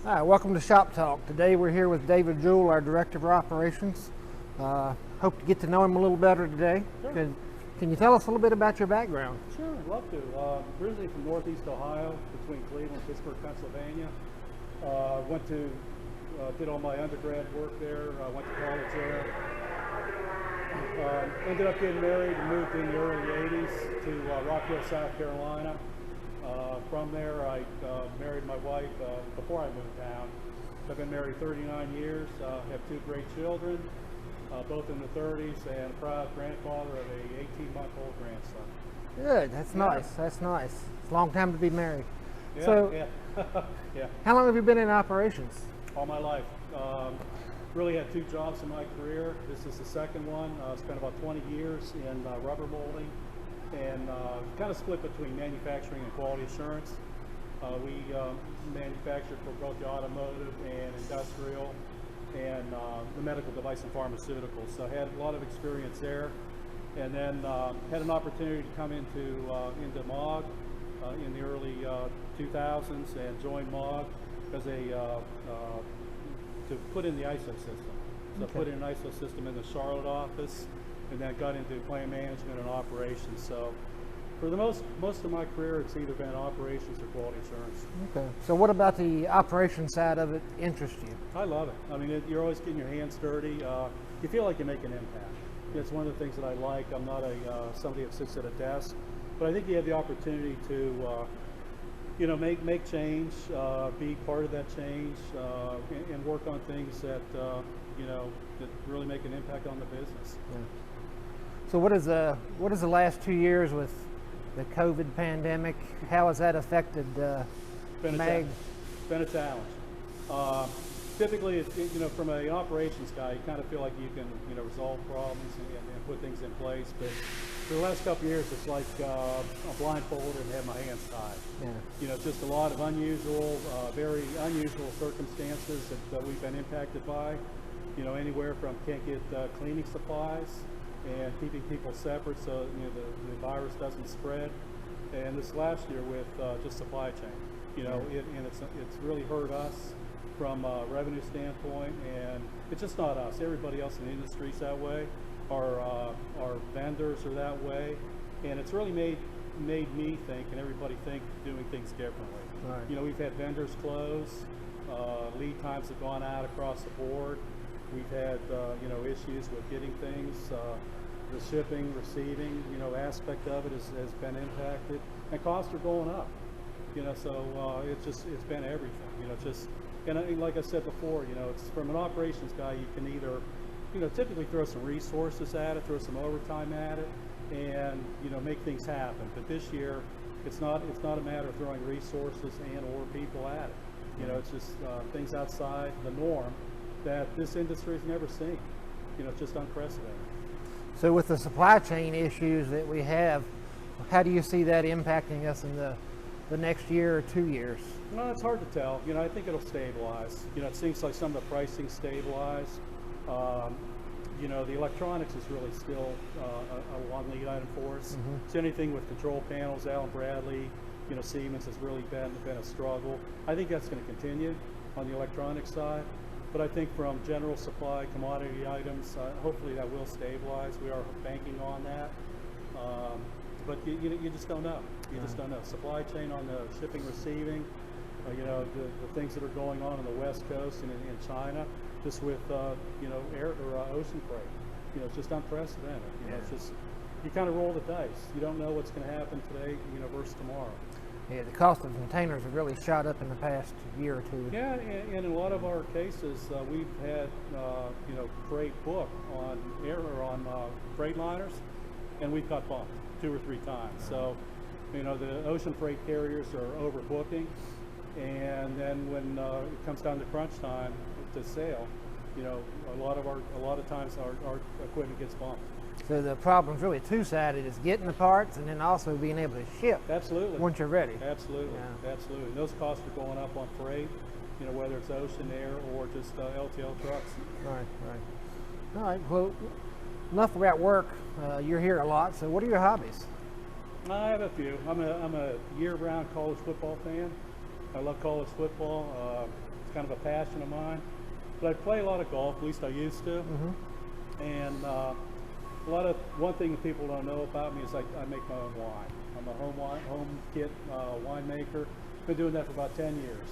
Hi, welcome to Shop Talk. Today we're here with David Jewell, our Director of Operations. Hope to get to know him a little better today. Sure. Can you tell us a little bit about your background? Sure, I'd love to. Originally from Northeast Ohio, between Cleveland and Pittsburgh, Pennsylvania. Did all my undergrad work there. Went to college there. Ended up getting married and moved in the early 80s to Rockville, South Carolina. From there, I married my wife before I moved down. I've been married 39 years, have two great children, both in the 30s, and a proud grandfather of a 18-month-old grandson. Good, that's nice, that's nice. It's a long time to be married. Yeah, So, yeah. how long have you been in operations? All my life. Really had two jobs in my career. This is the second one. Spent about 20 years in rubber molding, and kind of split between manufacturing and quality assurance. We manufactured for both the automotive and industrial and the medical device and pharmaceuticals. So I had a lot of experience there, and then had an opportunity to come into Maag in the early 2000s and joined Maag as to put in the ISO system. So Okay. put in an ISO system in the Charlotte office, and then got into plant management and operations. So for the most of my career, it's either been operations or quality assurance. Okay. So what about the operation side of it interests you? I love it. I mean, you're always getting your hands dirty. You feel like you make an impact. It's one of the things that I like. I'm not somebody that sits at a desk, but I think you have the opportunity to make change, be part of that change, and work on things that that really make an impact on the business. Yeah. So what is the last 2 years with the COVID pandemic? How has that affected Maag? It's been a challenge. Typically, from an operations guy, you kind of feel like you can, resolve problems and put things in place. But for the last couple of years, it's like I'm blindfolded and have my hands tied. Yeah. Just a lot of very unusual circumstances that we've been impacted by. Anywhere from can't get cleaning supplies and keeping people separate so the virus doesn't spread. And this last year with just supply chain, and it's really hurt us from a revenue standpoint, and it's just not us. Everybody else in the industry is that way. Our vendors are that way, and it's really made me think, and everybody think, doing things differently. Right. We've had vendors close, lead times have gone out across the board. We've had issues with getting things, the shipping, receiving, aspect of it has been impacted, and costs are going up. So it's been everything. And like I said before, it's from an operations guy, you can either, typically throw some resources at it, throw some overtime at it, and make things happen. But this year, it's not a matter of throwing resources and or people at it. It's just things outside the norm that this industry has never seen. It's just unprecedented. So with the supply chain issues that we have, how do you see that impacting us in the next year or 2 years? No, it's hard to tell. I think it'll stabilize. It seems like some of the pricing stabilized. The electronics is really still a long lead item for us. Mm-hmm. So anything with control panels, Allen Bradley, Siemens has really been a struggle. I think that's going to continue on the electronic side. But I think from general supply, commodity items, hopefully that will stabilize. We are banking on that. But you just don't know. You just don't know. Supply chain on the shipping, receiving, the things that are going on the West Coast and in China, just with air or ocean freight. It's just unprecedented. It's just, you kind of roll the dice. You don't know what's going to happen today, versus tomorrow. Yeah, the cost of containers have really shot up in the past year or two. Yeah, and in a lot of our cases, we've had freight book on air or on freight liners, and we've got bumped 2 or 3 times. So, the ocean freight carriers are overbooking, and then when it comes down to crunch time to sail, a lot of times our equipment gets bumped. So the problem's really two-sided: is getting the parts and then also being able to ship. Absolutely. Once you're ready. Absolutely. Yeah. Absolutely. And those costs are going up on freight, whether it's ocean, air, or just LTL trucks. Right. All right. Well, enough about work. You're here a lot. So what are your hobbies? I have a few. I'm a year-round college football fan. I love college football. It's kind of a passion of mine. But I play a lot of golf, at least I used to. And one thing that people don't know about me is I make my own wine. I'm a home kit winemaker. Been doing that for about 10 years.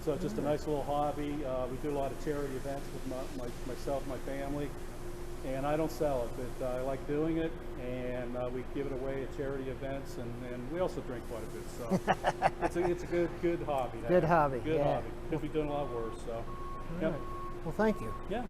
So it's just a nice little hobby. We do a lot of charity events with myself and my family. And I don't sell it, but I like doing it, and we give it away at charity events, and we also drink quite a bit. So it's a good hobby. Good hobby. Good yeah. hobby. Could be doing a lot worse. So. All Yep. right. Well, thank you. Yeah.